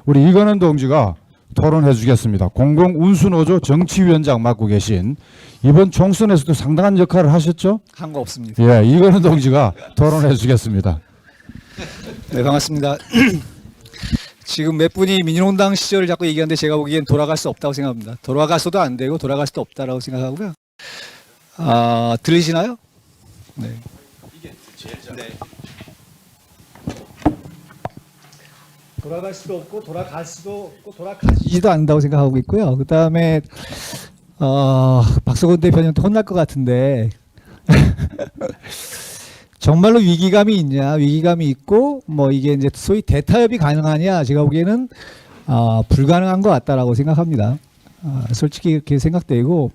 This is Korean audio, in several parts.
우리 이건희 동지가 토론해 주겠습니다. 공공운수노조 정치위원장 맡고 계신 이번 총선에서도 상당한 역할을 하셨죠? 한 거 없습니다. 예, 이건희 동지가 토론해 주겠습니다. 네, 반갑습니다. 지금 몇 분이 민주노당 시절을 자꾸 얘기하는데 제가 보기엔 돌아갈 수 없다고 생각합니다. 돌아가서도 안 되고 돌아갈 수도 없다라고 생각하고요. 들리시나요? 네. 네. 돌아갈 수도 없고 돌아갈 수도 없고 돌아가지도 않는다고 생각하고 있고요. 그 다음에 박성훈 대표님한테 혼날 것 같은데 정말로 위기감이 있냐? 위기감이 있고 뭐 이게 이제 소위 대타협이 가능하냐? 제가 보기에는 불가능한 것 같다라고 생각합니다. 솔직히 이렇게 생각되고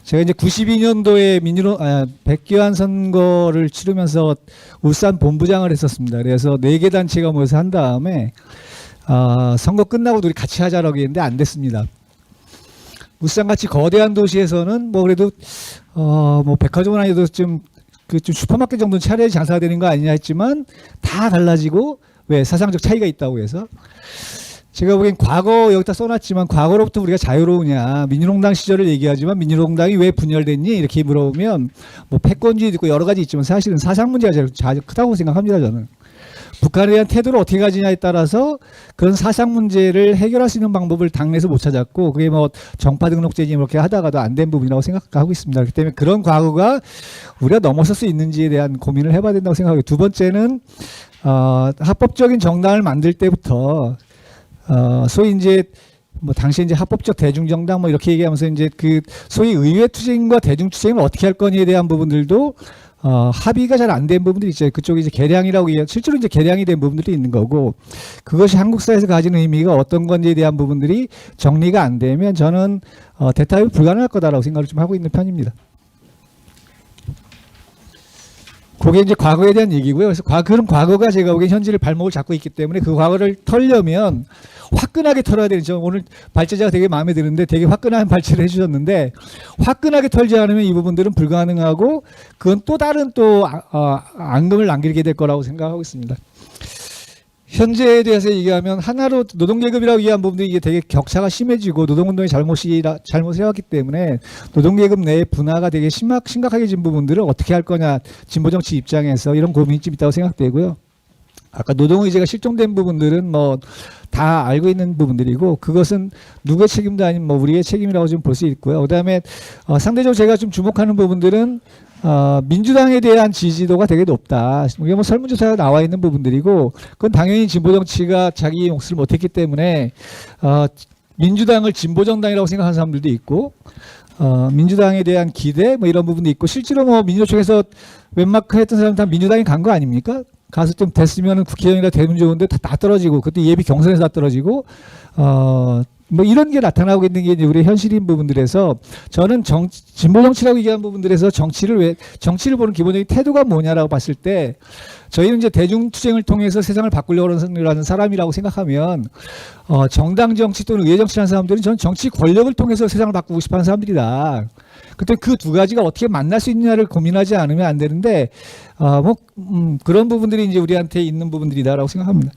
제가 이제 92년도에 백기환 선거를 치르면서 울산 본부장을 했었습니다. 그래서 4개 단체가 모여서 한 다음에 선거 끝나고 우리 같이 하자라고 했는데 안 됐습니다. 울산같이 거대한 도시에서는 뭐 그래도 뭐 백화점은 아니어도 좀 슈퍼마켓 정도는 차려야 장사가 되는 거 아니냐 했지만 다 달라지고 왜 사상적 차이가 있다고 해서 제가 보기엔 과거 여기다 써놨지만 과거로부터 우리가 자유로우냐 민주농당 시절을 얘기하지만 민주농당이 왜 분열됐니 이렇게 물어보면 뭐 패권주의도 있고 여러 가지 있지만 사실은 사상 문제가 제일 크다고 생각합니다. 저는 북한에 대한 태도를 어떻게 가지냐에 따라서 그런 사상 문제를 해결할 수 있는 방법을 당내에서 못 찾았고 그게 뭐 정파 등록제지 이렇게 하다가도 안 된 부분이라고 생각하고 있습니다. 그렇기 때문에 그런 과거가 우리가 넘어설 수 있는지에 대한 고민을 해봐야 된다고 생각하고 두 번째는 합법적인 정당을 만들 때부터 소위 이제 뭐 당시 이제 합법적 대중정당 뭐 이렇게 얘기하면서 이제 그 소위 의회 투쟁과 대중 투쟁을 어떻게 할 거냐에 대한 부분들도 합의가 잘 안 된 부분들이 있어요. 그쪽이 이제 개량이라고 실제로 이제 개량이 된 부분들이 있는 거고 그것이 한국 사회에서 가지는 의미가 어떤 건지에 대한 부분들이 정리가 안 되면 저는 대타협이 불가능할 거다라고 생각을 좀 하고 있는 편입니다. 그게 이제 과거에 대한 얘기고요. 그래서 그런 과거가 제가 보기엔 현재를 발목을 잡고 있기 때문에 그 과거를 털려면 화끈하게 털어야 되죠. 오늘 발제자가 되게 마음에 드는데 되게 화끈한 발제를 해주셨는데 화끈하게 털지 않으면 이 부분들은 불가능하고 그건 또 다른 또 앙금을 남기게 될 거라고 생각하고 있습니다. 현재에 대해서 얘기하면 하나로 노동계급이라고 얘기한 부분들이 이게 되게 격차가 심해지고 노동운동의 잘못해왔기 때문에 노동계급 내의 분화가 되게 심각하게 진 부분들을 어떻게 할 거냐 진보정치 입장에서 이런 고민이 좀 있다고 생각되고요. 아까 노동의제가 실종된 부분들은 뭐 다 알고 있는 부분들이고 그것은 누구의 책임도 아닌 뭐 우리의 책임이라고 좀 볼 수 있고요. 그다음에 상대적으로 제가 좀 주목하는 부분들은 민주당에 대한 지지도가 되게 높다. 이게 뭐 설문조사가 나와 있는 부분들이고 그건 당연히 진보정치가 자기 몫을 못했기 때문에 민주당을 진보정당이라고 생각하는 사람들도 있고 민주당에 대한 기대 뭐 이런 부분도 있고 실제로 뭐 민주노총에서 웬만큼 했던 사람 다 민주당에 간 거 아닙니까? 가서 좀 됐으면 국회의원이라 되면 좋은데 다 떨어지고 그때 예비 경선에서 다 떨어지고 뭐 이런 게 나타나고 있는 게 이제 우리 현실인 부분들에서 저는 진보 정치라고 얘기하는 부분들에서 정치를 보는 기본적인 태도가 뭐냐라고 봤을 때 저희는 이제 대중 투쟁을 통해서 세상을 바꾸려고 하는 사람이라고 생각하면 정당 정치 또는 의회 정치하는 사람들은 저는 정치 권력을 통해서 세상을 바꾸고 싶어하는 사람들이다. 그때 그 두 가지가 어떻게 만날 수 있느냐를 고민하지 않으면 안 되는데 그런 부분들이 이제 우리한테 있는 부분들이다라고 생각합니다.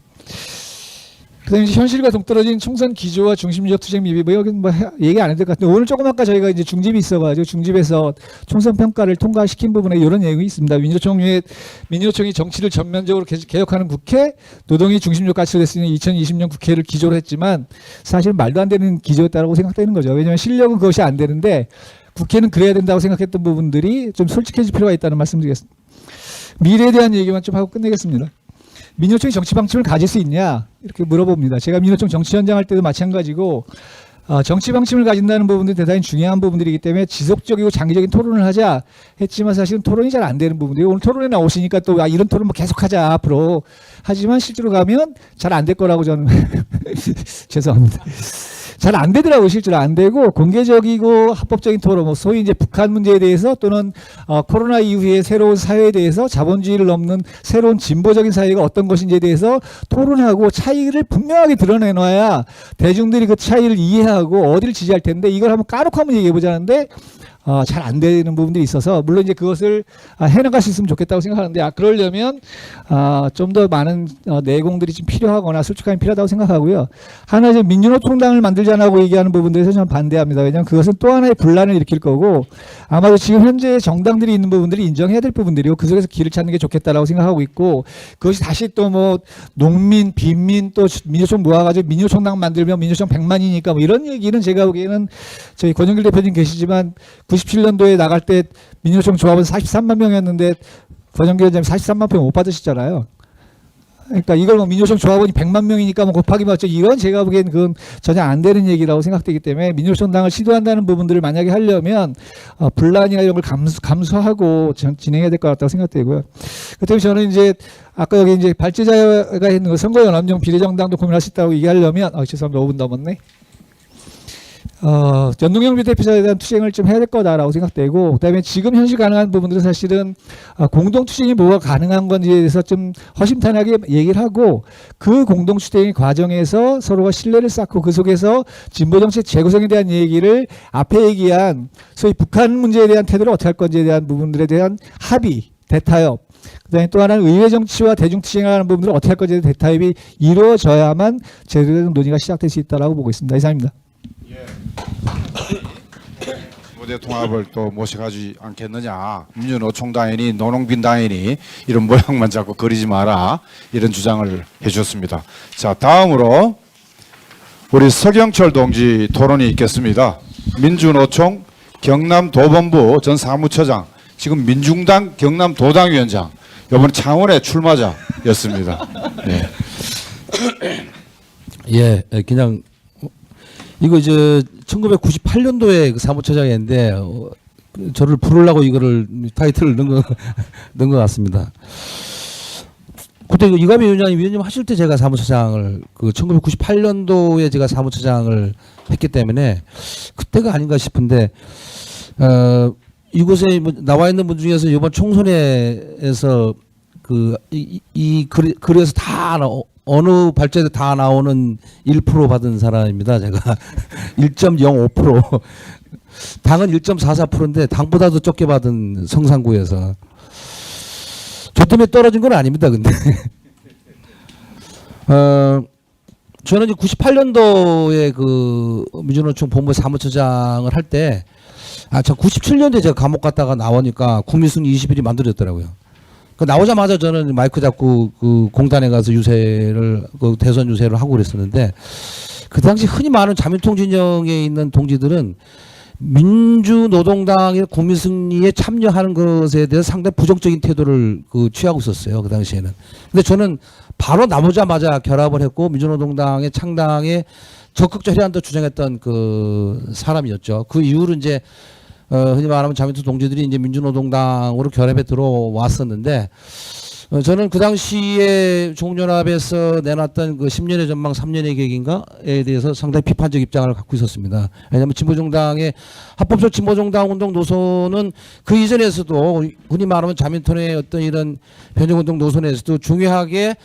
그다음에 이제 현실과 동떨어진 총선 기조와 중심적 투쟁 미비 뭐 여기 뭐 얘기 안 해도 될 것 같은데 오늘 조금 아까 저희가 이제 중집이 있어가지고 중집에서 총선 평가를 통과시킨 부분에 이런 내용이 있습니다. 민주노총이 정치를 전면적으로 개혁하는 국회, 노동이 중심적 가치로 됐으니 2020년 국회를 기조로 했지만 사실 말도 안 되는 기조였다고 생각되는 거죠. 왜냐하면 실력은 그것이 안 되는데 국회는 그래야 된다고 생각했던 부분들이 좀 솔직해질 필요가 있다는 말씀드리겠습니다. 미래에 대한 얘기만 좀 하고 끝내겠습니다. 민주노총이 정치 방침을 가질 수 있냐 이렇게 물어봅니다. 제가 민주노총 정치 현장 할 때도 마찬가지고 정치 방침을 가진다는 부분들이 대단히 중요한 부분들이기 때문에 지속적이고 장기적인 토론을 하자 했지만 사실은 토론이 잘 안 되는 부분들이 오늘 토론에 나오시니까 또 이런 토론 뭐 계속하자 앞으로 하지만 실제로 가면 잘 안 될 거라고 저는 죄송합니다. 잘 안 되더라고요. 실제로 안 되고 공개적이고 합법적인 토론, 뭐 소위 이제 북한 문제에 대해서 또는 코로나 이후의 새로운 사회에 대해서 자본주의를 넘는 새로운 진보적인 사회가 어떤 것인지에 대해서 토론하고 차이를 분명하게 드러내놔야 대중들이 그 차이를 이해하고 어디를 지지할 텐데 이걸 한번 까놓고 한번 얘기해 보자는데 잘 안 되는 부분들이 있어서 물론 이제 그것을 해나갈 수 있으면 좋겠다고 생각하는데 그러려면 좀 더 많은 내공들이 좀 필요하거나 솔직함이 필요하다고 생각하고요. 하나 이제 민주노총당을 만들자라고 얘기하는 부분들에서 저는 반대합니다. 왜냐하면 그것은 또 하나의 분란을 일으킬 거고 아마도 지금 현재 정당들이 있는 부분들이 인정해야 될 부분들이고 그 속에서 길을 찾는 게 좋겠다라고 생각하고 있고 그것이 다시 또 뭐 농민, 빈민 또 민주총 모아가지고 민주총당 만들면 민주총 100만이니까 뭐 이런 얘기는 제가 보기에는 저희 권영길 대표님 계시지만 97년도에 나갈 때 민주노총 조합은 43만 명이었는데 권영길 위원장님 43만 표 못 받으시잖아요. 그러니까 이걸 뭐 민주노총 조합원이 100만 명이니까 뭐 곱하기 맞죠. 이건 제가 보기엔 그건 전혀 안 되는 얘기라고 생각되기 때문에 민주노총당을 시도한다는 부분들을 만약에 하려면 분란이나 이런 걸 감수하고 진행해야 될 것 같다고 생각되고요. 그 때문에 저는 이제 아까 여기 이제 발제자가 있는 거 선거연합용 비례정당도 고민하셨다고 얘기하려면 죄송합니다. 5분 넘었네. 연동형 비대표자에 대한 투쟁을 좀 해야 될 거다라고 생각되고 그다음에 지금 현실 가능한 부분들은 사실은 공동 투쟁이 뭐가 가능한 건지에 대해서 좀 허심탄회하게 얘기를 하고 그 공동 투쟁의 과정에서 서로가 신뢰를 쌓고 그 속에서 진보 정책 재구성에 대한 얘기를 앞에 얘기한 소위 북한 문제에 대한 태도를 어떻게 할 건지에 대한 부분들에 대한 합의, 대타협 그다음에 또 하나는 의회 정치와 대중 투쟁하는 부분들을 어떻게 할 건지에 대한 대타협이 이루어져야만 제대로 된 논의가 시작될 수 있다라고 보고 있습니다. 이상입니다. 무대 통합을 또 모셔가지 않겠느냐. 민주노총당이니 노농빈당이니 이런 모양만 자꾸 그리지 마라. 이런 주장을 해주셨습니다. 자, 다음으로 우리 서경철 동지 토론이 있겠습니다. 민주노총 경남도본부 전 사무처장, 지금 민중당 경남도당위원장, 이번 창원의 출마자였습니다. 네. 예, 그냥 이거 1998년도에 그 사무처장이었는데 저를 부르려고 이거를 타이틀을 넣은 것 같습니다. 그때 이가미 위원님 하실 때 제가 사무처장을 1998년도에 제가 사무처장을 했기 때문에 그때가 아닌가 싶은데 이곳에 나와 있는 분 중에서 이번 총선에서 이 글에서 다 어느 발제도 다 나오는 1% 받은 사람입니다. 제가 1.05%. 당은 1.44%인데 당보다도 적게 받은 성산구에서. 저 때문에 떨어진 건 아닙니다. 근데 저는 이제 98년도에 그 민주노총 본부 사무처장을 할 때 저 97년도에 제가 감옥 갔다가 나오니까 국민승리 20일이 만들어졌더라고요. 나오자마자 저는 마이크 잡고 그 공단에 가서 대선 유세를 하고 그랬었는데 그 당시 흔히 말하는 자민통 진영에 있는 동지들은 민주노동당의 국민승리에 참여하는 것에 대해서 상당히 부정적인 태도를 취하고 있었어요. 그 당시에는. 근데 저는 바로 나오자마자 결합을 했고 민주노동당의 창당에 적극적 해안도 주장했던 그 사람이었죠. 그 이후로 이제 흔히 말하면 자민투 동지들이 이제 민주노동당으로 결합에 들어왔었는데 저는 그 당시에 종연합에서 내놨던 그 10년의 전망 3년의 계획인가에 대해서 상당히 비판적 입장을 갖고 있었습니다. 왜냐하면 진보정당의 합법적 진보정당 운동 노선은 그 이전에서도 흔히 말하면 자민턴의 어떤 이런 변혁운동 노선에서도 중요하게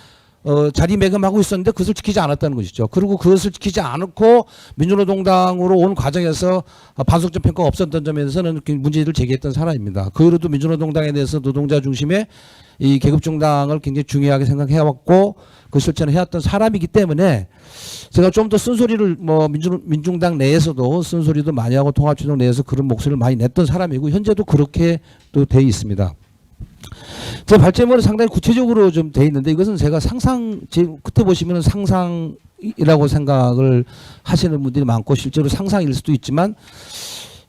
자리매김하고 있었는데 그것을 지키지 않았다는 것이죠. 그리고 그것을 지키지 않고 민주노동당으로 온 과정에서 반성적 평가가 없었던 점에서는 문제를 제기했던 사람입니다. 그 이후로도 민주노동당에 대해서 노동자 중심의 이 계급정당을 굉장히 중요하게 생각해왔고 그 실천을 해왔던 사람이기 때문에 제가 좀 더 쓴소리를 민중당 내에서도 쓴소리도 많이 하고 통합진영 내에서 그런 목소리를 많이 냈던 사람이고 현재도 그렇게 또 돼 있습니다. 제 발제문은 상당히 구체적으로 좀 돼 있는데 이것은 제가 그때 보시면은 상상이라고 생각을 하시는 분들이 많고 실제로 상상일 수도 있지만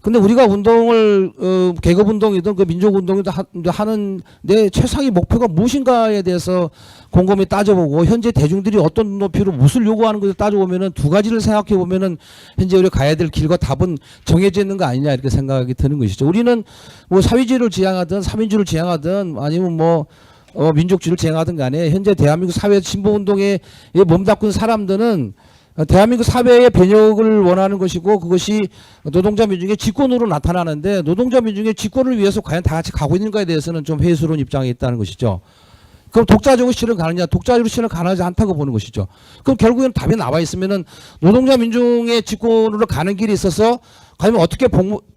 근데 우리가 운동을 계급운동이든 그 민족운동이든 하는 내 최상의 목표가 무엇인가에 대해서 곰곰이 따져보고 현재 대중들이 어떤 높이로 무엇을 요구하는 것을 따져보면은 두 가지를 생각해 보면은 현재 우리가 가야 될 길과 답은 정해져 있는 거 아니냐 이렇게 생각이 드는 것이죠. 우리는 뭐 사회주의를 지향하든 삼민주의를 지향하든 아니면 민족주의를 지향하든 간에 현재 대한민국 사회 진보운동에 몸담고 있는 사람들은 대한민국 사회의 변혁을 원하는 것이고 그것이 노동자 민중의 집권으로 나타나는데 노동자 민중의 집권을 위해서 과연 다 같이 가고 있는가에 대해서는 좀 회의스러운 입장에 있다는 것이죠. 그럼 독자적으로 실현 가느냐? 독자적으로 실현 가능하지 않다고 보는 것이죠. 그럼 결국에는 답이 나와 있으면은 노동자 민중의 집권으로 가는 길이 있어서 과연 어떻게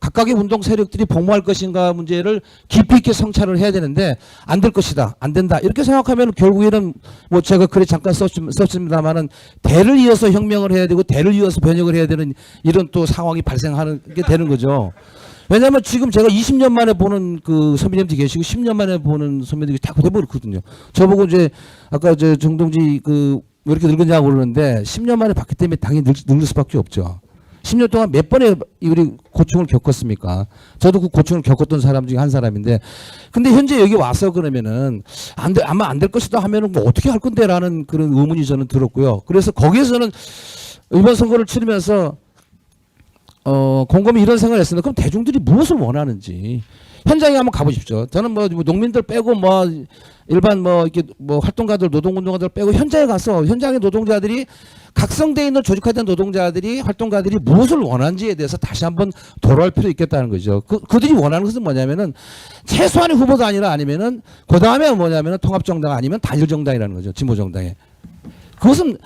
각각의 운동 세력들이 복무할 것인가 문제를 깊이 있게 성찰을 해야 되는데 안 될 것이다, 안 된다 이렇게 생각하면 결국에는 뭐 제가 글에 잠깐 썼습니다만은 대를 이어서 혁명을 해야 되고 대를 이어서 변혁을 해야 되는 이런 또 상황이 발생하는 게 되는 거죠. 왜냐하면 지금 제가 20년 만에 보는 그 선배님들이 계시고 10년 만에 보는 선배님들이 다 돼버렸거든요. 저보고 이제 아까 저 정동지 그 왜 이렇게 늙었냐고 그러는데 10년 만에 봤기 때문에 당연히 늙을 수밖에 없죠. 10년 동안 몇 번의 우리 고충을 겪었습니까? 저도 그 고충을 겪었던 사람 중에 한 사람인데, 근데 현재 여기 와서 그러면은 아마 안 될 것이다 하면은 뭐 어떻게 할 건데라는 그런 의문이 저는 들었고요. 그래서 거기에서는 이번 선거를 치르면서 곰곰이 이런 생각을 했습니다. 그럼 대중들이 무엇을 원하는지 현장에 한번 가보십시오. 저는 뭐 농민들 빼고 뭐 일반 뭐 이렇게 뭐 활동가들, 노동운동가들 빼고 현장에 가서 현장의 노동자들이 각성돼 있는 조직화된 노동자들이 활동가들이 무엇을 원하는지에 대해서 다시 한번 돌아올 필요 있겠다는 거죠. 그들이 원하는 것은 뭐냐면은 최소한의 후보도 아니면은 그 다음에 뭐냐면은 통합정당 아니면 단일정당이라는 거죠. 진보정당에. 그것은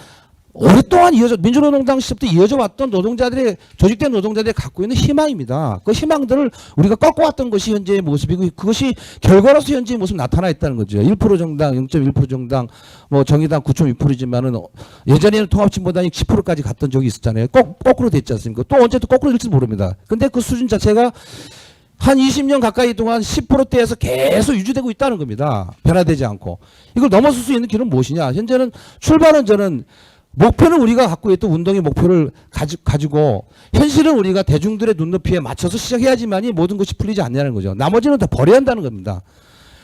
오랫동안 민주노동당 시절부터 이어져 왔던 노동자들의 조직된 노동자들이 갖고 있는 희망입니다. 그 희망들을 우리가 꺾어왔던 것이 현재의 모습이고 그것이 결과로서 현재의 모습이 나타나 있다는 거죠. 1% 정당, 0.1% 정당, 뭐 정의당 9.2%지만은 예전에는 통합진보당이 10%까지 갔던 적이 있었잖아요. 거꾸로 됐지 않습니까? 또 언제 또 거꾸로 될지 모릅니다. 근데 그 수준 자체가 한 20년 가까이 동안 10%대에서 계속 유지되고 있다는 겁니다. 변화되지 않고. 이걸 넘어설 수 있는 길은 무엇이냐? 현재는 출발은 저는 목표는 우리가 갖고 있던 운동의 목표를 가지고 현실은 우리가 대중들의 눈높이에 맞춰서 시작해야지만이 모든 것이 풀리지 않냐는 거죠. 나머지는 다 버려야 한다는 겁니다.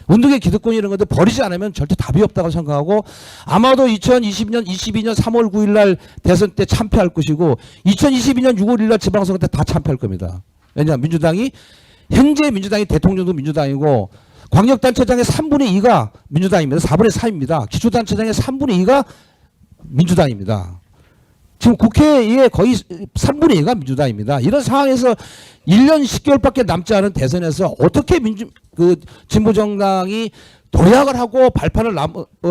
운동의 기득권이 이런 건데 버리지 않으면 절대 답이 없다고 생각하고 아마도 2020년 22년 3월 9일 날 대선 때 참패할 것이고 2022년 6월 1일 날 지방선거 때 다 참패할 겁니다. 왜냐하면 현재 민주당이 대통령도 민주당이고 광역단체장의 3분의 2가 민주당입니다. 4분의 3입니다. 기초단체장의 3분의 2가 민주당입니다. 지금 국회에 거의 3분의 2가 민주당입니다. 이런 상황에서 1년 10개월밖에 남지 않은 대선에서 어떻게 진보정당이 도약을 하고 발판을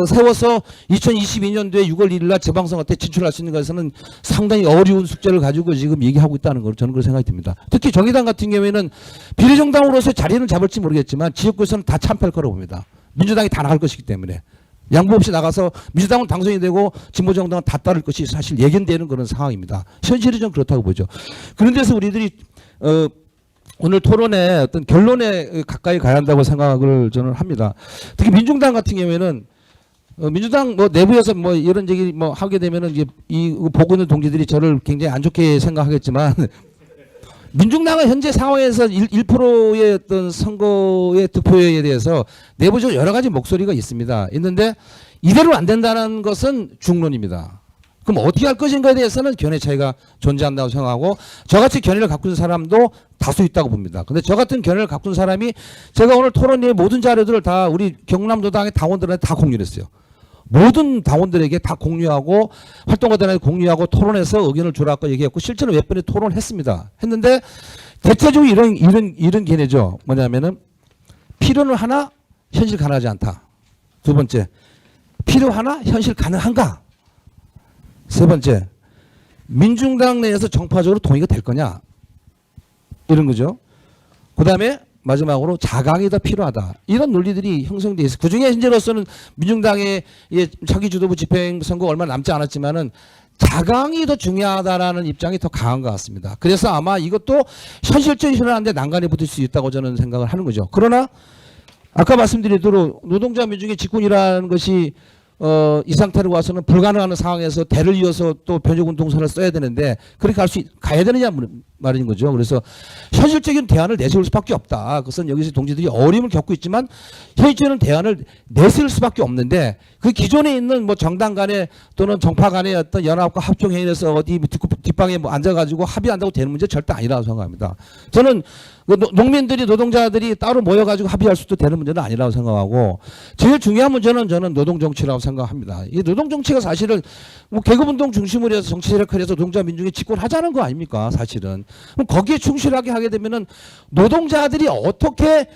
세워서 2022년도에 6월 1일 날 지방선거 때 진출할 수 있는 것에서는 상당히 어려운 숙제를 가지고 지금 얘기하고 있다는 걸 저는 그런 생각이 듭니다. 특히 정의당 같은 경우에는 비례정당으로서 자리는 잡을지 모르겠지만 지역구에서는 다 참패할 거라고 봅니다. 민주당이 다 나갈 것이기 때문에. 양보 없이 나가서 민주당은 당선이 되고 진보정당은 다 따를 것이 사실 예견되는 그런 상황입니다. 현실이 좀 그렇다고 보죠. 그런 데서 우리들이 오늘 토론의 어떤 결론에 가까이 가야 한다고 생각을 저는 합니다. 특히 민중당 같은 경우에는 민주당 뭐 내부에서 뭐 이런 얘기 뭐 하게 되면은 이제 이 보고 있는 동지들이 저를 굉장히 안 좋게 생각하겠지만 민중당은 현재 상황에서 1%의 어떤 선거의 득표에 대해서 내부적으로 여러 가지 목소리가 있는데 이대로 안 된다는 것은 중론입니다. 그럼 어떻게 할 것인가에 대해서는 견해 차이가 존재한다고 생각하고 저같이 견해를 갖고 있는 사람도 다수 있다고 봅니다. 근데 저 같은 견해를 갖고 있는 사람이 제가 오늘 토론의 모든 자료들을 다 우리 경남노당의 당원들한테 다 공유를 했어요. 모든 당원들에게 다 공유하고 활동가들한테 공유하고 토론해서 의견을 주라고 얘기했고 실제로 몇 번의 토론을 했는데 대체적으로 이런 견해죠. 뭐냐면은 필요는 하나 현실 가능하지 않다. 두 번째 필요하나 현실 가능한가. 세 번째 민중당 내에서 정파적으로 동의가 될 거냐 이런 거죠. 그 다음에 마지막으로 자강이 더 필요하다. 이런 논리들이 형성돼 있어요. 그중에 현재로서는 민중당의 차기 주도부 집행 선거 얼마 남지 않았지만은 자강이 더 중요하다라는 입장이 더 강한 것 같습니다. 그래서 아마 이것도 현실적인 현안인데 난간에 붙을 수 있다고 저는 생각을 하는 거죠. 그러나 아까 말씀드리도록 노동자 민중의 집권이라는 것이 이 상태로 와서는 불가능한 상황에서 대를 이어서 또 변혁운동선을 써야 되는데 그렇게 가야 되느냐 말인 거죠. 그래서 현실적인 대안을 내세울 수밖에 없다. 그것은 여기서 동지들이 어려움을 겪고 있지만 현실적인 대안을 내세울 수밖에 없는데 그 기존에 있는 뭐 정당 간에 또는 정파 간의 어떤 연합과 합종회의에서 어디 뒷방에 뭐 앉아가지고 합의한다고 되는 문제 절대 아니라고 생각합니다. 저는 농민들이 노동자들이 따로 모여가지고 합의할 수도 되는 문제는 아니라고 생각하고 제일 중요한 문제는 저는 노동정치라고 생각합니다. 이 노동정치가 사실은 뭐 계급운동 중심으로 해서 정치 세력화를 해서 노동자 민중이 집권하자는 거 아닙니까 사실은. 그럼 거기에 충실하게 하게 되면은 노동자들이 어떻게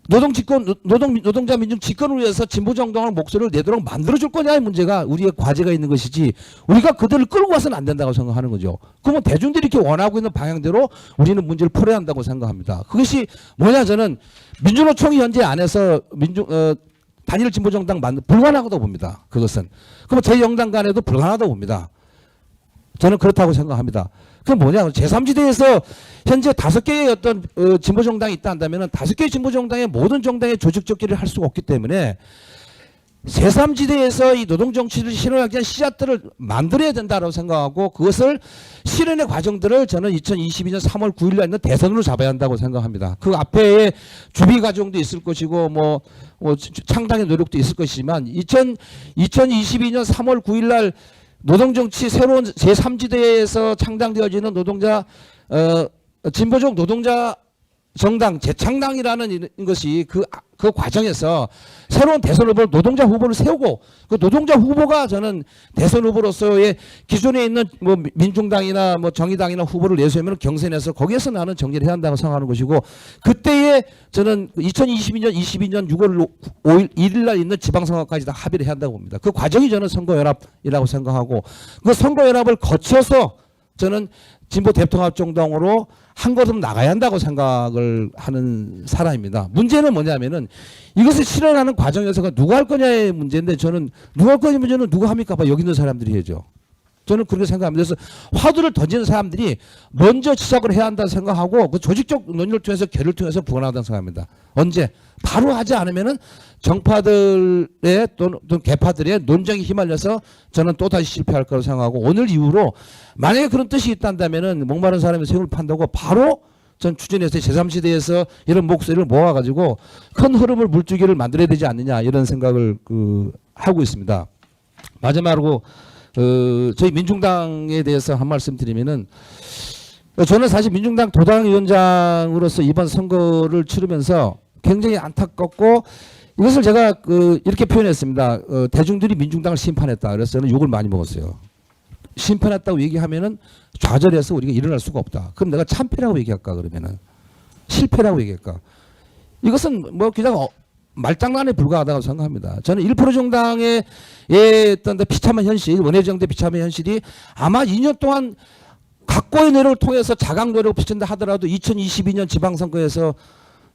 노동자 민중 집권을 위해서 진보정당의 목소리를 내도록 만들어줄 거냐의 문제가 우리의 과제가 있는 것이지 우리가 그들을 끌고 와서는 안 된다고 생각하는 거죠. 그러면 대중들이 이렇게 원하고 있는 방향대로 우리는 문제를 풀어야 한다고 생각합니다. 그것이 뭐냐 저는 민주노총이 현재 안에서 단일 진보정당 불가능하다고 봅니다. 그것은. 그럼 저희 정당 간에도 불가능하다고 봅니다. 저는 그렇다고 생각합니다. 그게 뭐냐 제3지대에서 현재 5개의 어떤 진보정당이 있다 한다면 5개의 진보정당의 모든 정당의 조직적기를 할 수가 없기 때문에 제3지대에서 이 노동정치를 실현하기 위한 씨앗들을 만들어야 된다고 생각하고 그것을 실현의 과정들을 저는 2022년 3월 9일 날 있는 대선으로 잡아야 한다고 생각합니다. 그 앞에 준비 과정도 있을 것이고 뭐 창당의 노력도 있을 것이지만 2022년 3월 9일 날 노동정치 새로운 제3지대에서 창당되어지는 노동자 진보적 노동자 정당 재창당이라는 것이 그 과정에서 새로운 대선 후보를 노동자 후보를 세우고 그 노동자 후보가 저는 대선 후보로서의 기존에 있는 뭐 민중당이나 뭐 정의당이나 후보를 내세우면 경선에서 거기에서 나는 정리를 해야 한다고 생각하는 것이고 그때에 저는 2022년 6월 5일 1일 날 있는 지방선거까지 다 합의를 해야 한다고 봅니다. 그 과정이 저는 선거연합이라고 생각하고 그 선거연합을 거쳐서 저는 진보 대통합정당으로 한 걸음 나가야 한다고 생각을 하는 사람입니다. 문제는 뭐냐면은 이것을 실현하는 과정에서 누가 할 거냐의 문제인데 저는 누가 할 거냐의 문제는 누가 합니까? 여기 있는 사람들이 해야죠. 저는 그렇게 생각합니다. 그래서 화두를 던지는 사람들이 먼저 시작을 해야 한다고 생각하고 그 조직적 논의를 통해서 결의를 통해서 부관한다고 생각합니다. 언제? 바로 하지 않으면은 정파들의 또는 개파들의 논쟁에 휘말려서 저는 또다시 실패할 거라고 생각하고 오늘 이후로 만약에 그런 뜻이 있다면은 목마른 사람의 생을 판다고 바로 전 추진해서 제3시대에서 이런 목소리를 모아가지고 큰 흐름을 물줄기를 만들어야 되지 않느냐 이런 생각을 하고 있습니다. 마지막으로 저희 민중당에 대해서 한 말씀 드리면은 저는 사실 민중당 도당위원장으로서 이번 선거를 치르면서 굉장히 안타깝고 이것을 제가 이렇게 표현했습니다. 대중들이 민중당을 심판했다. 그래서 저는 욕을 많이 먹었어요. 심판했다고 얘기하면은 좌절해서 우리가 일어날 수가 없다. 그럼 내가 참패라고 얘기할까 그러면은 실패라고 얘기할까? 이것은 뭐 그냥 말장난에 불과하다고 생각합니다. 저는 1% 정당의 어떤 비참한 현실, 원외정대 비참한 현실이 아마 2년 동안 각고의 노력을 통해서 자각 노력을 비친다 하더라도 2022년 지방선거에서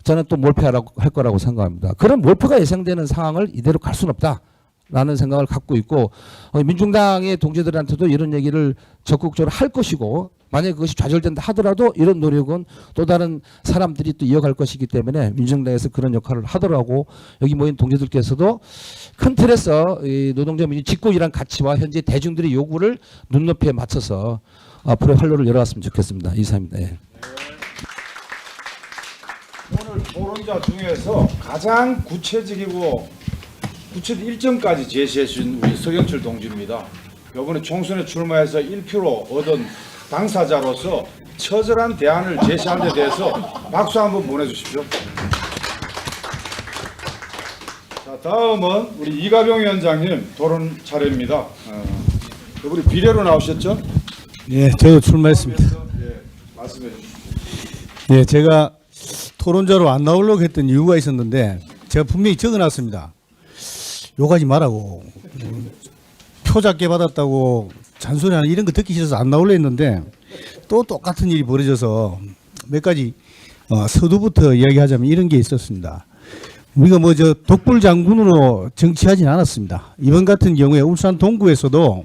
저는 또 몰표하라고 할 거라고 생각합니다. 그런 몰표가 예상되는 상황을 이대로 갈 수는 없다라는 생각을 갖고 있고 민중당의 동지들한테도 이런 얘기를 적극적으로 할 것이고 만약에 그것이 좌절된다 하더라도 이런 노력은 또 다른 사람들이 또 이어갈 것이기 때문에 민중당에서 그런 역할을 하더라고 여기 모인 동지들께서도 큰 틀에서 이 노동자 민주 짓고 일한 가치와 현재 대중들의 요구를 눈높이에 맞춰서 앞으로 활로를 열어갔으면 좋겠습니다. 이상입니다. 예. 오늘 토론자 중에서 가장 구체적이고 구체적 일정까지 제시해 주신 우리 서경철 동지입니다. 이번에 총선에 출마해서 1표 얻은 당사자로서 처절한 대안을 제시한 데 대해서 박수 한번 보내주십시오. 자, 다음은 우리 이가병 위원장님 토론 차례입니다. 우리 비례로 나오셨죠? 예, 저도 출마했습니다. 예, 말씀해 주십시오. 예, 제가 토론자로 안 나오려고 했던 이유가 있었는데 제가 분명히 적어놨습니다. 욕하지 말라고. 표 작게 받았다고 잔소리하는 이런 거 듣기 싫어서 안 나오려 했는데 또 똑같은 일이 벌어져서 몇 가지 서두부터 이야기하자면 이런 게 있었습니다. 우리가 독불 장군으로 정치하진 않았습니다. 이번 같은 경우에 울산 동구에서도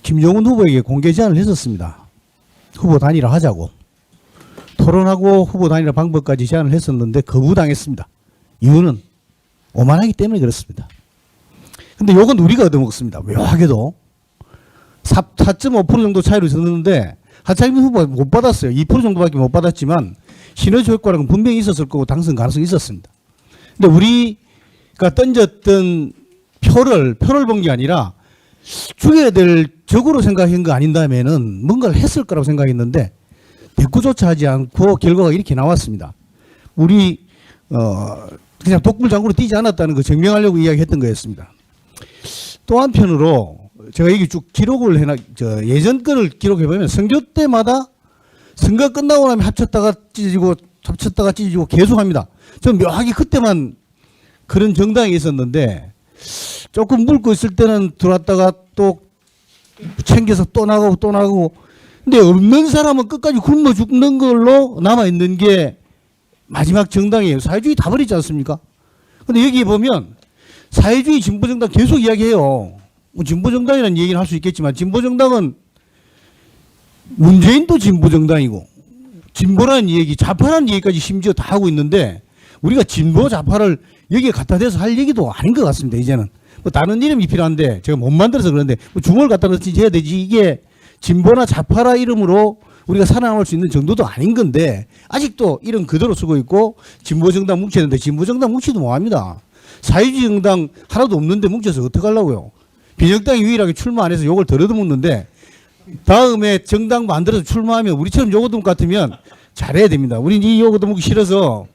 김종훈 후보에게 공개 제안을 했었습니다. 후보 단일화 하자고. 토론하고 후보 단일화 방법까지 제안을 했었는데 거부당했습니다. 이유는 오만하기 때문에 그렇습니다. 근데 요건 우리가 얻어먹습니다. 묘하게도 4.5% 정도 차이로 졌는데 하차민 후보가 못 받았어요. 2% 정도밖에 못 받았지만 시너지 효과라는 건 분명히 있었을 거고 당선 가능성이 있었습니다. 근데 우리가 던졌던 표를 본 게 아니라 죽여야 될 적으로 생각한 거 아닌다면은 뭔가를 했을 거라고 생각했는데 대꾸조차 하지 않고 결과가 이렇게 나왔습니다. 우리 그냥 독불장군으로 뛰지 않았다는 거 증명하려고 이야기했던 거였습니다. 또 한편으로 제가 여기 쭉 기록을 예전 거를 기록해 보면 선거 때마다 선거 끝나고 나면 합쳤다가 찢어지고 쳤다가 찢어지고 계속합니다. 저는 묘하게 그때만 그런 정당이 있었는데 조금 묽고 있을 때는 들어왔다가 또 챙겨서 또 나가고 또 나가고 근데 없는 사람은 끝까지 굶어 죽는 걸로 남아있는 게 마지막 정당이에요. 사회주의 다 버리지 않습니까? 근데 여기 보면 사회주의 진보정당 계속 이야기해요. 뭐 진보정당이라는 얘기는 할 수 있겠지만 진보정당은 문재인도 진보정당이고 진보라는 얘기, 좌파라는 얘기까지 심지어 다 하고 있는데 우리가 진보 좌파를 여기에 갖다 대서 할 얘기도 아닌 것 같습니다. 이제는 뭐 다른 이름이 필요한데 제가 못 만들어서 그런데 뭐 중얼 갖다 넣든지 해야 되지 이게 진보나 좌파라 이름으로 우리가 살아남을 수 있는 정도도 아닌 건데 아직도 이름 그대로 쓰고 있고 진보정당 뭉쳐야 되는데 진보정당 뭉치도 뭐합니다. 사회주의 정당 하나도 없는데 뭉쳐서 어떡하려고요. 비정당이 유일하게 출마 안 해서 욕을 덜 얻어먹는데 다음에 정당 만들어서 출마하면 우리처럼 요거듬 같으면 잘해야 됩니다. 우린 이 요거듬 싫어서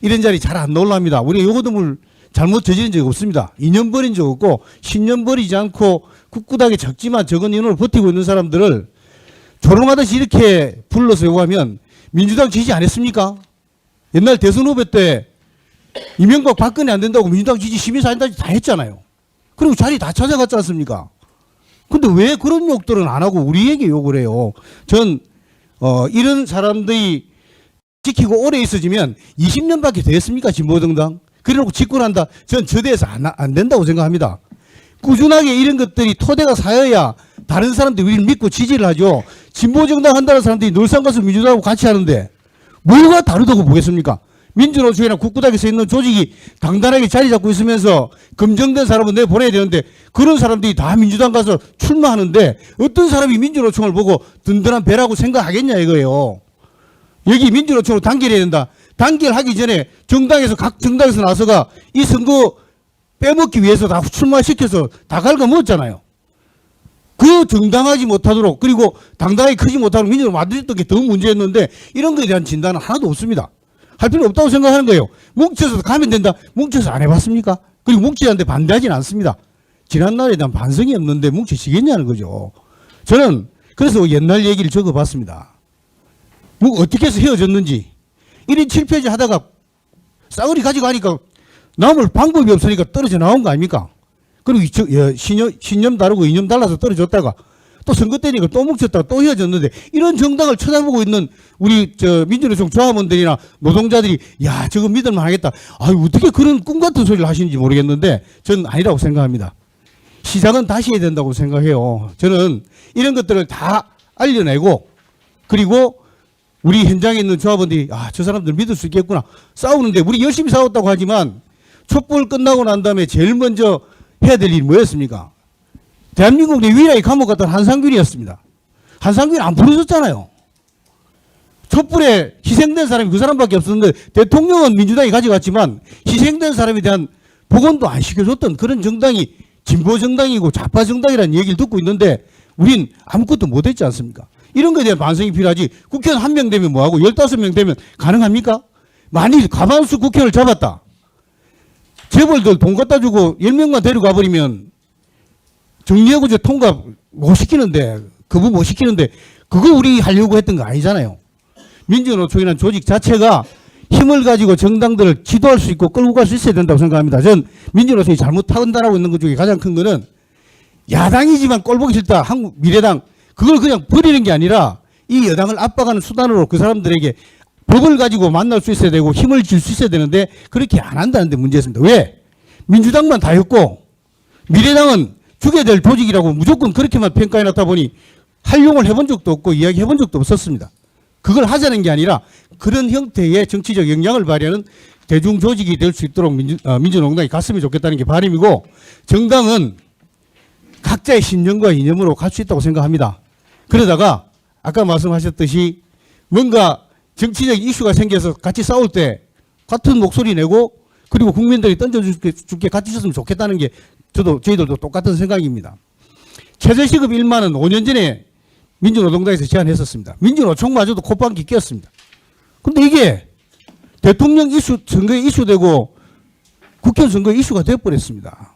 이런 자리 잘 안 나올랍니다. 우리 요거듬을 잘못 저지른 적이 없습니다. 2년 버린 적 없고 10년 버리지 않고 꿋꿋하게 적지만 적은 인원을 버티고 있는 사람들을 조롱하듯이 이렇게 불러서 요구하면 민주당 지지 안 했습니까? 옛날 대선 후보 때 이명박 박근혜 안 된다고 민주당 지지 시민사회단체 다 했잖아요. 그리고 자리 다 찾아갔지 않습니까? 근데 왜 그런 욕들은 안 하고 우리에게 욕을 해요? 전 이런 사람들이 지키고 오래 있어지면 20년밖에 됐습니까? 진보정당. 그래놓고 집권한다. 전 저대에서 안 된다고 생각합니다. 꾸준하게 이런 것들이 토대가 쌓여야 다른 사람들이 우리를 믿고 지지를 하죠. 진보정당 한다는 사람들이 놀산 가서 민주당하고 같이 하는데 뭐가 다르다고 보겠습니까? 민주노총이나 국구닥에 서 있는 조직이 당당하게 자리 잡고 있으면서 검증된 사람은 내보내야 되는데 그런 사람들이 다 민주당 가서 출마하는데 어떤 사람이 민주노총을 보고 든든한 배라고 생각하겠냐 이거예요. 여기 민주노총으로 단결해야 된다. 단결하기 전에 각 정당에서 나서가 이 선거 빼먹기 위해서 다 출마시켜서 다 갉아먹었잖아요. 그 정당하지 못하도록 그리고 당당하게 크지 못하도록 민주노총 만들었던 게 더 문제였는데 이런 거에 대한 진단은 하나도 없습니다. 할 필요 없다고 생각하는 거예요. 뭉쳐서 가면 된다. 뭉쳐서 안 해봤습니까? 그리고 뭉치는데 반대하지는 않습니다. 지난날에 대한 반성이 없는데 뭉치시겠냐는 거죠. 저는 그래서 옛날 얘기를 적어봤습니다. 뭐 어떻게 해서 헤어졌는지 1인 7페이지 하다가 싸그리 가져가니까 남을 방법이 없으니까 떨어져 나온 거 아닙니까? 그리고 신념 다르고 이념 달라서 떨어졌다가 또 선거 때니까 또 뭉쳤다가 또 헤어졌는데 이런 정당을 쳐다보고 있는 우리 민주노총 조합원들이나 노동자들이 야 저거 믿을만 하겠다. 아유 어떻게 그런 꿈 같은 소리를 하시는지 모르겠는데 저는 아니라고 생각합니다. 시작은 다시 해야 된다고 생각해요. 저는 이런 것들을 다 알려내고 그리고 우리 현장에 있는 조합원들이 저 사람들 믿을 수 있겠구나. 싸우는데 우리 열심히 싸웠다고 하지만 촛불 끝나고 난 다음에 제일 먼저 해야 될 일이 뭐였습니까? 대한민국 내 유일하게 감옥 갔던 한상균이었습니다. 한상균이 안 부르셨잖아요. 촛불에 희생된 사람이 그 사람밖에 없었는데 대통령은 민주당이 가져갔지만 희생된 사람에 대한 복원도 안 시켜줬던 그런 정당이 진보정당이고 좌파정당이라는 얘기를 듣고 있는데 우린 아무것도 못했지 않습니까? 이런 거에 대한 반성이 필요하지. 국회의원 1명 되면 뭐하고 15명 되면 가능합니까? 만일 과반수 국회의원을 잡았다. 재벌들 돈 갖다 주고 10명만 데리고 가버리면 정리해고제 통과 못 시키는데 그거 못 시키는데 그거 우리 하려고 했던 거 아니잖아요. 민주노총이라는 조직 자체가 힘을 가지고 정당들을 지도할 수 있고 끌고 갈 수 있어야 된다고 생각합니다. 전 민주노총이 잘못한다라고 있는 것 중에 가장 큰 거는 야당이지만 꼴보기 싫다. 한국 미래당 그걸 그냥 버리는 게 아니라 이 여당을 압박하는 수단으로 그 사람들에게 법을 가지고 만날 수 있어야 되고 힘을 줄 수 있어야 되는데 그렇게 안 한다는 데 문제였습니다. 왜? 민주당만 다였고 미래당은 죽여야 될 조직이라고 무조건 그렇게만 평가해 놨다 보니 활용을 해본 적도 없고 이야기해 본 적도 없었습니다. 그걸 하자는 게 아니라 그런 형태의 정치적 역량을 발휘하는 대중 조직이 될 수 있도록 민주노동당이 갔으면 좋겠다는 게 바람이고 정당은 각자의 신념과 이념으로 갈 수 있다고 생각합니다. 그러다가 아까 말씀하셨듯이 뭔가 정치적 이슈가 생겨서 같이 싸울 때 같은 목소리 내고 그리고 국민들이 던져줄게 같이 있었으면 좋겠다는 게 저희들도 똑같은 생각입니다. 최저시급 1만 원 5년 전에 민주노동당에서 제안했었습니다. 민주노총마저도 콧방귀 뀌었습니다. 근데 이게 대통령 이슈 선거에 이슈되고 국회의원 선거에 이슈가 되어버렸습니다.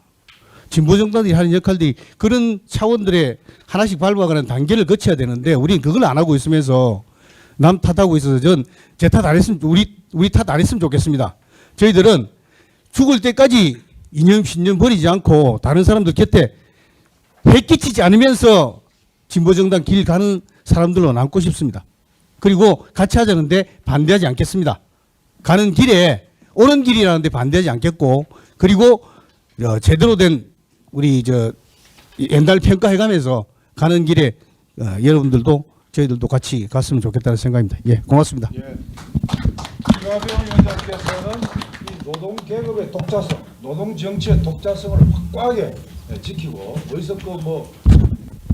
진보정당들이 하는 역할들이 그런 차원들의 하나씩 밟아가는 단계를 거쳐야 되는데 우리는 그걸 안 하고 있으면서 남 탓하고 있어서 전 제 탓 안 했으면 우리 탓 안 했으면 좋겠습니다. 저희들은 죽을 때까지 이념 신념 버리지 않고 다른 사람들 곁에 해끼치지 않으면서 진보정당 길 가는 사람들로 남고 싶습니다. 그리고 같이 하자는데 반대하지 않겠습니다. 가는 길에 오는 길이라는데 반대하지 않겠고, 그리고 제대로 된 우리 옛날 평가해가면서 가는 길에 여러분들도 저희들도 같이 갔으면 좋겠다는 생각입니다. 예, 고맙습니다. 예. 이화병 위원장께서는 이 노동 계급의 독자성, 노동 정치의 독자성을 확고하게 지키고 어디서 뭐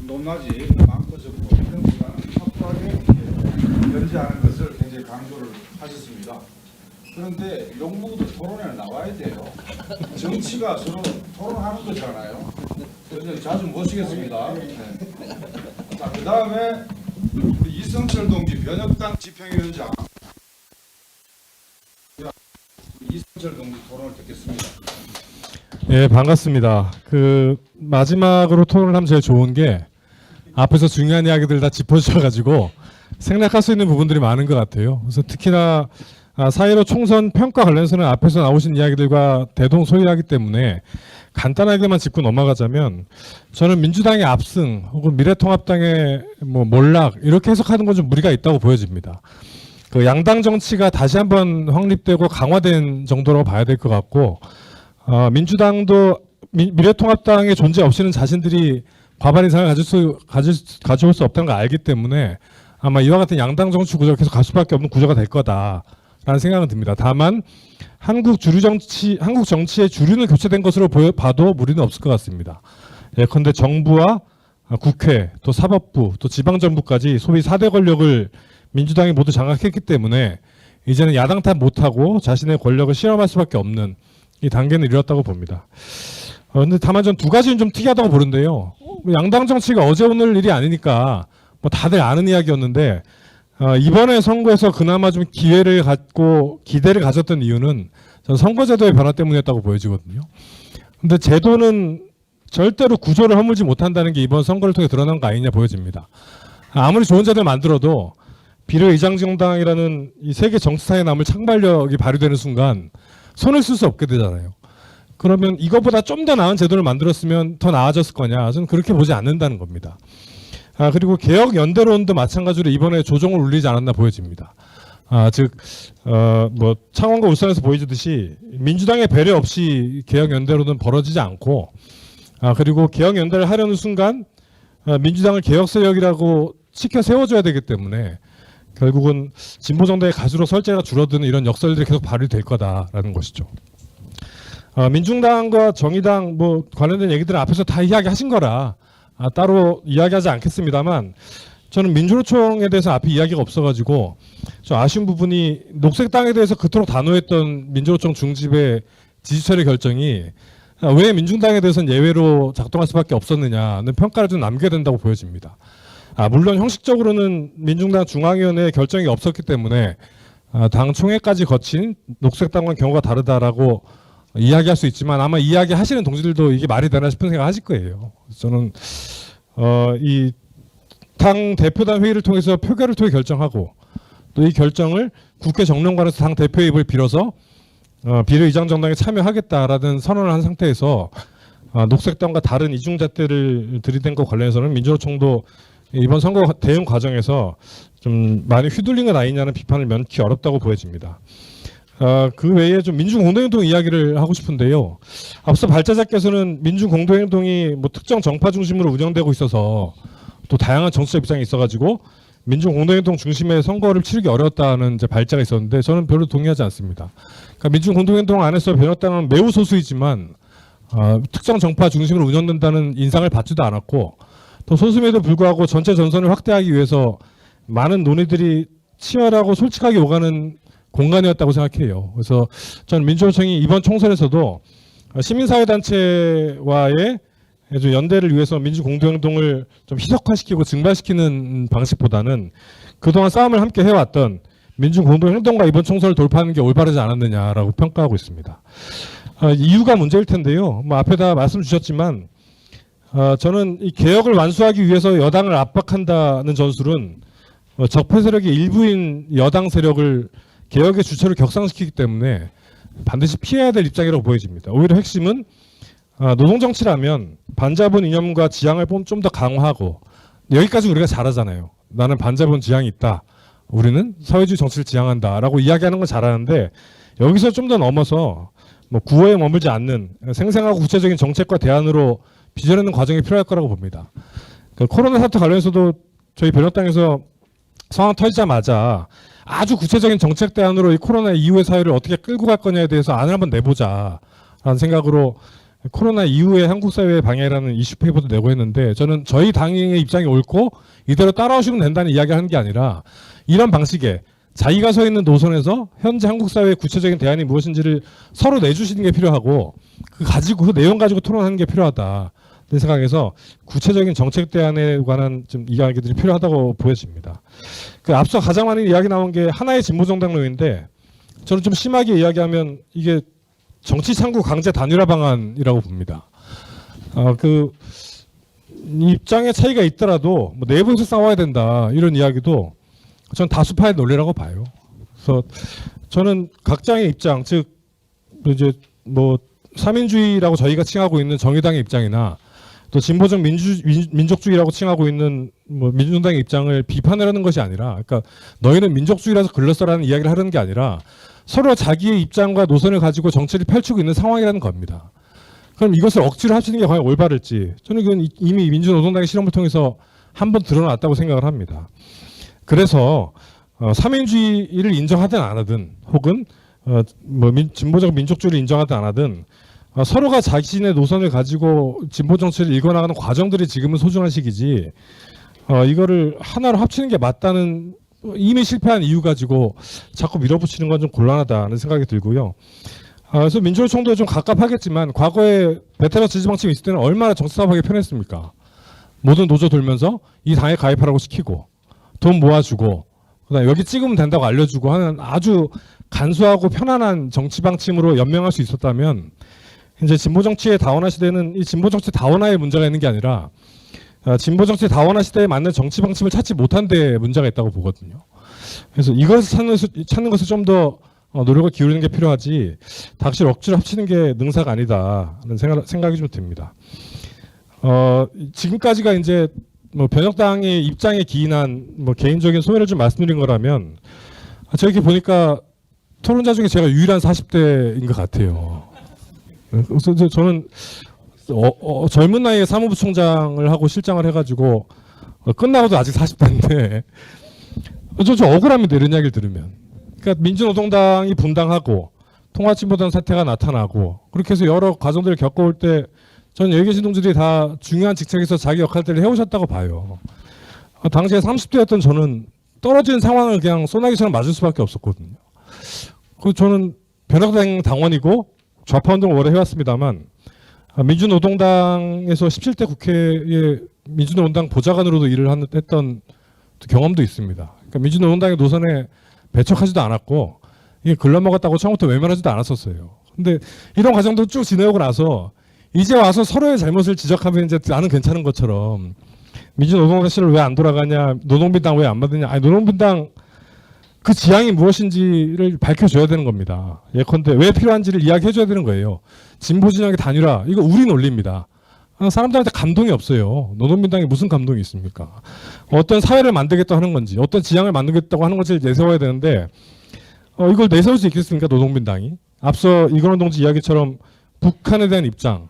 높낮이 많고 적고 이런 것보다는 확고하게 견제하는 것을 굉장히 강조를 하셨습니다. 그런데 용무도 토론에 나와야 돼요. 정치가 서로 토론하는 거잖아요. 그래서 자주 모시겠습니다. 네. 자, 그 다음에 우리 이성철 동지 변혁당 집행위원장 이성철 동지 토론을 듣겠습니다. 예, 반갑습니다. 마지막으로 토론을 하면 제일 좋은 게 앞에서 중요한 이야기들 다 짚어주셔가지고 생략할 수 있는 부분들이 많은 것 같아요. 그래서 특히나 4.15 총선 평가 관련해서는 앞에서 나오신 이야기들과 대동소이하기 때문에 간단하게만 짚고 넘어가자면 저는 민주당의 압승 혹은 미래통합당의 몰락 이렇게 해석하는 건 좀 무리가 있다고 보여집니다. 양당 정치가 다시 한번 확립되고 강화된 정도로 봐야 될 것 같고 민주당도 미래통합당의 존재 없이는 자신들이 과반 이상을 가져올 수 없다는 걸 알기 때문에 아마 이와 같은 양당 정치 구조가 계속 갈 수밖에 없는 구조가 될 거다라는 생각은 듭니다. 다만 한국 정치의 주류는 교체된 것으로 봐도 무리는 없을 것 같습니다. 예컨대 정부와 국회, 또 사법부, 또 지방정부까지 소위 4대 권력을 민주당이 모두 장악했기 때문에 이제는 야당 탓 못하고 자신의 권력을 실험할 수밖에 없는 이 단계는 이뤘다고 봅니다. 근데 다만 전 두 가지는 좀 특이하다고 보는데요. 양당 정치가 어제 오늘 일이 아니니까 다들 아는 이야기였는데 이번에 선거에서 그나마 좀 기회를 갖고 기대를 가졌던 이유는 저는 선거제도의 변화 때문이었다고 보여지거든요. 근데 제도는 절대로 구조를 허물지 못한다는 게 이번 선거를 통해 드러난 거 아니냐 보여집니다. 아무리 좋은 제도를 만들어도 비례의장정당이라는 이 세계 정치사에 남을 창발력이 발휘되는 순간 손을 쓸 수 없게 되잖아요. 그러면 이것보다 좀 더 나은 제도를 만들었으면 더 나아졌을 거냐? 저는 그렇게 보지 않는다는 겁니다. 그리고 개혁 연대론도 마찬가지로 이번에 조정을 울리지 않았나 보여집니다. 창원과 울산에서 보여주듯이 민주당의 배려 없이 개혁 연대론은 벌어지지 않고, 그리고 개혁 연대를 하려는 순간 민주당을 개혁 세력이라고 치켜 세워줘야 되기 때문에 결국은 진보 정당의 가수로 설제가 줄어드는 이런 역설들이 계속 발휘될 거다라는 것이죠. 민중당과 정의당 관련된 얘기들은 앞에서 다 이야기하신 거라 따로 이야기하지 않겠습니다만, 저는 민주노총에 대해서 앞에 이야기가 없어가지고 좀 아쉬운 부분이 녹색당에 대해서 그토록 단호했던 민주노총 중집의 지지처리 결정이 왜 민중당에 대해서는 예외로 작동할 수밖에 없었느냐는 평가를 좀 남겨야 된다고 보여집니다. 물론 형식적으로는 민중당 중앙위원회의 결정이 없었기 때문에 당 총회까지 거친 녹색당과는 경우가 다르다라고 이야기할 수 있지만 아마 이야기하시는 동지들도 이게 말이 되나 싶은 생각 하실 거예요. 저는 이 당 대표단 회의를 통해서 표결을 통해 결정하고 또 이 결정을 국회 정론관에서 당 대표의 입을 빌어서 비례의장정당에 참여하겠다라는 선언을 한 상태에서 녹색당과 다른 이중잣대를 들이댄 것 관련해서는 민주노총도 이번 선거 대응 과정에서 좀 많이 휘둘린 것 아니냐는 비판을 면키 어렵다고 보여집니다. 그 외에 좀 민중공동행동 이야기를 하고 싶은데요. 앞서 발제자께서는 민중공동행동이 특정 정파 중심으로 운영되고 있어서 또 다양한 정치적 입장이 있어가지고 민중공동행동 중심의 선거를 치르기 어려웠다는 이제 발제가 있었는데 저는 별로 동의하지 않습니다. 그러니까 민중공동행동 안에서 변혁당은 매우 소수이지만 특정 정파 중심으로 운영된다는 인상을 받지도 않았고 또 소수임에도 불구하고 전체 전선을 확대하기 위해서 많은 논의들이 치열하고 솔직하게 오가는 공간이었다고 생각해요. 그래서 저는 민주노총이 이번 총선에서도 시민사회단체와의 좀 연대를 위해서 민주공동행동을 좀 희석화시키고 증발시키는 방식보다는 그동안 싸움을 함께 해왔던 민주공동행동과 이번 총선을 돌파하는 게 올바르지 않았느냐라고 평가하고 있습니다. 이유가 문제일 텐데요. 앞에 다 말씀 주셨지만 저는 이 개혁을 완수하기 위해서 여당을 압박한다는 전술은 적폐 세력의 일부인 여당 세력을 개혁의 주체로 격상시키기 때문에 반드시 피해야 될 입장이라고 보여집니다. 오히려 핵심은 노동 정치라면 반자본 이념과 지향을 좀 더 강화하고, 여기까지 우리가 잘하잖아요. 나는 반자본 지향이 있다. 우리는 사회주의 정치를 지향한다라고 이야기하는 건 잘하는데, 여기서 좀 더 넘어서 뭐 구호에 머물지 않는 생생하고 구체적인 정책과 대안으로 빚어내는 과정이 필요할 거라고 봅니다. 코로나 사태 관련해서도 저희 변혁당에서 상황 터지자마자 아주 구체적인 정책 대안으로 이 코로나 이후의 사회를 어떻게 끌고 갈 거냐에 대해서 안을 한번 내보자라는 생각으로 코로나 이후의 한국 사회의 방향이라는 이슈 페이퍼도 내고 했는데, 저는 저희 당의 입장이 옳고 이대로 따라오시면 된다는 이야기를 하는 게 아니라, 이런 방식에 자기가 서 있는 노선에서 현재 한국 사회의 구체적인 대안이 무엇인지를 서로 내주시는 게 필요하고, 그 내용 가지고 토론하는 게 필요하다. 내 생각에서 구체적인 정책 대안에 관한 좀 이야기들이 필요하다고 보여집니다. 앞서 가장 많은 이야기 나온 게 하나의 진보정당론인데, 저는 좀 심하게 이야기하면 이게 정치 창구 강제 단일화 방안이라고 봅니다. 입장의 차이가 있더라도 뭐 내부에서 싸워야 된다, 이런 이야기도 전 다수파의 논리라고 봐요. 그래서 저는 각자의 입장, 즉 이제 뭐 사민주의라고 저희가 칭하고 있는 정의당의 입장이나 또 진보적 민족주의라고 칭하고 있는 뭐 민주당의 입장을 비판하려는 것이 아니라, 그러니까 너희는 민족주의라서 글렀어라는 이야기를 하려는 게 아니라 서로 자기의 입장과 노선을 가지고 정치를 펼치고 있는 상황이라는 겁니다. 그럼 이것을 억지로 합치는 게 과연 올바를지, 저는 이건 이미 민주노동당의 실험을 통해서 한번 드러났다고 생각을 합니다. 그래서 사민주의를 인정하든 안 하든, 혹은 진보적 민족주의를 인정하든 안 하든, 서로가 자신의 노선을 가지고 진보 정치를 읽어나가는 과정들이 지금은 소중한 시기지, 이거를 하나로 합치는 게 맞다는 이미 실패한 이유 가지고 자꾸 밀어붙이는 건 좀 곤란하다는 생각이 들고요. 그래서 민주노총도 좀 갑갑하겠지만, 과거에 베테랑 지지 방침이 있을 때는 얼마나 정치사업하기 편했습니까? 모든 노조 돌면서 이 당에 가입하라고 시키고 돈 모아주고 그다음에 여기 찍으면 된다고 알려주고 하는 아주 간소하고 편안한 정치 방침으로 연명할 수 있었다면, 이제 진보 정치의 다원화 시대는 이 진보 정치 다원화에 문제가 있는 게 아니라 진보 정치 다원화 시대에 맞는 정치 방침을 찾지 못한 데 문제가 있다고 보거든요. 그래서 이것을 찾는 것을 좀 더 노력을 기울이는 게 필요하지, 닥칠 억지로 합치는 게 능사가 아니다라는 생각이 좀 듭니다. 지금까지가 이제 뭐 변혁당의 입장에 기인한 뭐 개인적인 소회를 좀 말씀드린 거라면, 저렇게 보니까 토론자 중에 제가 유일한 40대인 것 같아요. 그래서 저는 젊은 나이에 사무부총장을 하고 실장을 해가지고 끝나고도 아직 40대인데 좀 억울합니다, 이런 이야기를 들으면. 그러니까 민주노동당이 분당하고 통합진보당 사태가 나타나고 그렇게 해서 여러 과정들을 겪어올 때, 저는 여기 계신 동지들이 다 중요한 직책에서 자기 역할들을 해오셨다고 봐요. 당시에 30대였던 저는 떨어지는 상황을 그냥 소나기처럼 맞을 수밖에 없었거든요. 그리고 저는 변혁당 당원이고 좌파 운동을 오래 해왔습니다만, 민주노동당에서 17대 국회에 민주노동당 보좌관으로도 일을 했던 경험도 있습니다. 그러니까 민주노동당의 노선에 배척하지도 않았고, 이게 글러먹었다고 처음부터 외면하지도 않았었어요. 근데 이런 과정들을 쭉 지내오고 나서 이제 와서 서로의 잘못을 지적하면 이제 나는 괜찮은 것처럼, 민주노동당 실을 왜 안 돌아가냐, 노동빈당 왜 안 받느냐, 아니 노동빈당 그 지향이 무엇인지를 밝혀줘야 되는 겁니다. 예컨대 왜 필요한지를 이야기해줘야 되는 거예요. 진보 진영의 단일화, 이거 우리 논리입니다. 사람들한테 감동이 없어요. 노동민당에 무슨 감동이 있습니까? 어떤 사회를 만들겠다고 하는 건지, 어떤 지향을 만들겠다고 하는 것을 내세워야 되는데, 이걸 내세울 수 있겠습니까, 노동민당이? 앞서 이건원 동지 이야기처럼 북한에 대한 입장,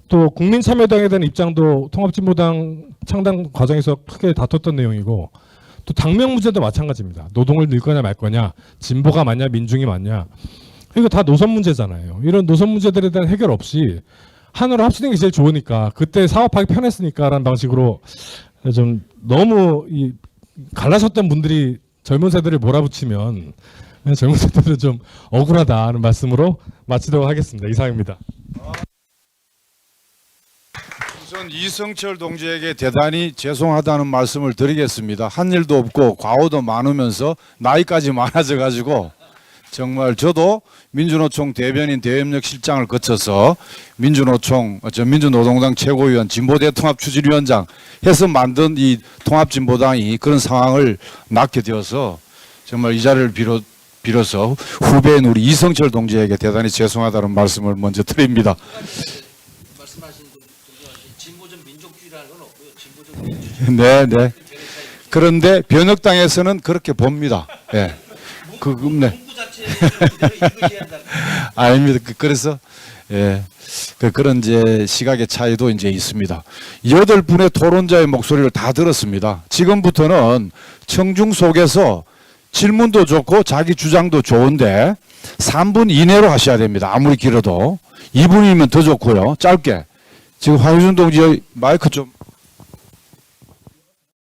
또 국민참여당에 대한 입장도 통합진보당 창당 과정에서 크게 다퉜던 내용이고, 또 당명 문제도 마찬가지입니다. 노동을 늘 거냐 말 거냐, 진보가 맞냐 민중이 맞냐, 이거 다 노선 문제잖아요. 이런 노선 문제들에 대한 해결 없이 하나로 합치는 게 제일 좋으니까, 그때 사업하기 편했으니까라는 방식으로 좀 너무 갈라섰던 분들이 젊은 세대를 몰아붙이면 젊은 세대들은 좀 억울하다는 말씀으로 마치도록 하겠습니다. 이상입니다. 우선 이성철 동지에게 대단히 죄송하다는 말씀을 드리겠습니다. 한 일도 없고 과오도 많으면서 나이까지 많아져 가지고 정말 저도 민주노총 대변인 대협력 실장을 거쳐서 민주노동당 최고위원 진보대 통합추진위원장 해서 만든 이 통합진보당이 그런 상황을 낳게 되어서 정말 이 자리를 빌어서 후배인 우리 이성철 동지에게 대단히 죄송하다는 말씀을 먼저 드립니다. 말씀하신 진보적 민족주의라는 건 없고요. 진보적 민주주의. 네, 네. 그런데 변혁당에서는 그렇게 봅니다. 예. 네. 문구 자체를 읽으셔야 한다. 아닙니다. 그래서 예. 그런 이제 시각의 차이도 이제 있습니다. 8분의 토론자의 목소리를 다 들었습니다. 지금부터는 청중 속에서 질문도 좋고 자기 주장도 좋은데 3분 이내로 하셔야 됩니다. 아무리 길어도 2분이면 더 좋고요. 짧게. 지금 황유준 동지 마이크 좀